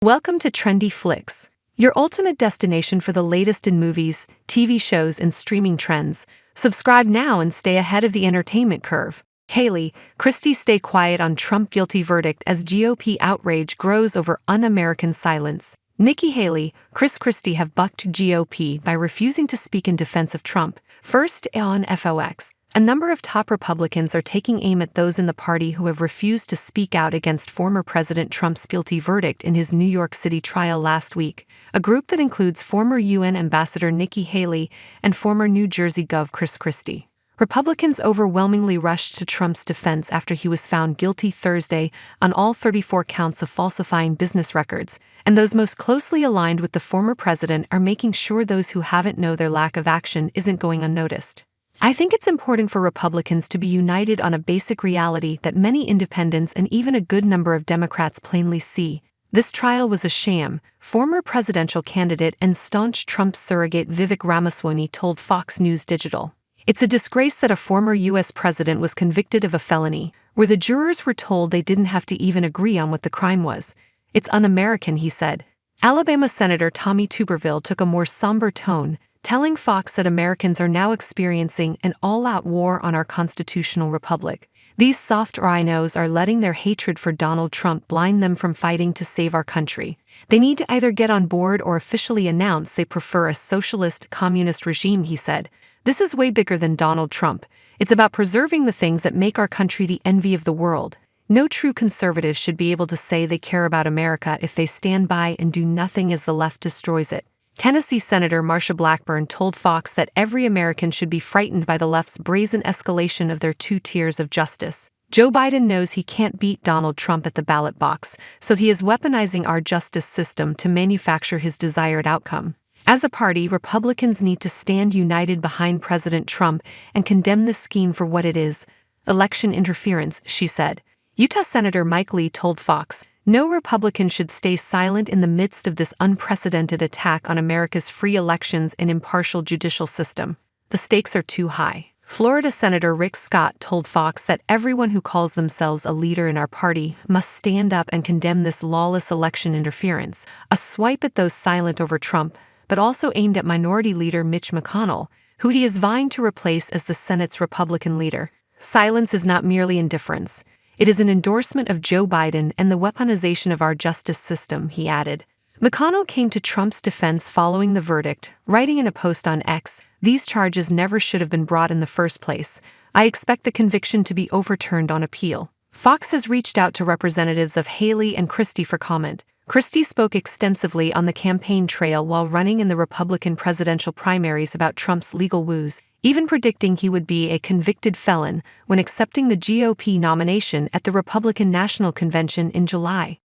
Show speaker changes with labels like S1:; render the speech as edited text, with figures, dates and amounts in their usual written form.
S1: Welcome to Trendy Flix, your ultimate destination for the latest in movies, TV shows, and streaming trends. Subscribe now and stay ahead of the entertainment curve. Haley, Christie stay quiet on Trump guilty verdict as GOP outrage grows over un-American silence. Nikki Haley, Christie have bucked GOP by refusing to speak in defense of Trump. First, on FOX, a number of top Republicans are taking aim at those in the party who have refused to speak out against former President Trump's guilty verdict in his New York City trial last week, a group that includes former UN Ambassador Nikki Haley and former New Jersey Gov. Christie. Republicans overwhelmingly rushed to Trump's defense after he was found guilty Thursday on all 34 counts of falsifying business records, and those most closely aligned with the former president are making sure those who haven't know their lack of action isn't going unnoticed. I think it's important for Republicans to be united on a basic reality that many independents and even a good number of Democrats plainly see. This trial was a sham, former presidential candidate and staunch Trump surrogate Vivek Ramaswamy told Fox News Digital. It's a disgrace that a former U.S. president was convicted of a felony, where the jurors were told they didn't have to even agree on what the crime was. It's un-American, he said. Alabama Senator Tommy Tuberville took a more somber tone, telling Fox that Americans are now experiencing an all-out war on our constitutional republic. These soft rhinos are letting their hatred for Donald Trump blind them from fighting to save our country. They need to either get on board or officially announce they prefer a socialist, communist regime, he said. This is way bigger than Donald Trump. It's about preserving the things that make our country the envy of the world. No true conservative should be able to say they care about America if they stand by and do nothing as the left destroys it. Tennessee Senator Marsha Blackburn told Fox that every American should be frightened by the left's brazen escalation of their two tiers of justice. Joe Biden knows he can't beat Donald Trump at the ballot box, so he is weaponizing our justice system to manufacture his desired outcome. As a party, Republicans need to stand united behind President Trump and condemn this scheme for what it is: election interference, she said. Utah Senator Mike Lee told Fox, "No Republican should stay silent in the midst of this unprecedented attack on America's free elections and impartial judicial system. The stakes are too high." Florida Senator Rick Scott told Fox that everyone who calls themselves a leader in our party must stand up and condemn this lawless election interference, a swipe at those silent over Trump, but also aimed at Minority Leader Mitch McConnell, who he is vying to replace as the Senate's Republican leader. Silence is not merely indifference. It is an endorsement of Joe Biden and the weaponization of our justice system, he added. McConnell came to Trump's defense following the verdict, writing in a post on X, "These charges never should have been brought in the first place. I expect the conviction to be overturned on appeal." Fox has reached out to representatives of Haley and Christie for comment. Christie spoke extensively on the campaign trail while running in the Republican presidential primaries about Trump's legal woes, even predicting he would be a convicted felon when accepting the GOP nomination at the Republican National Convention in July.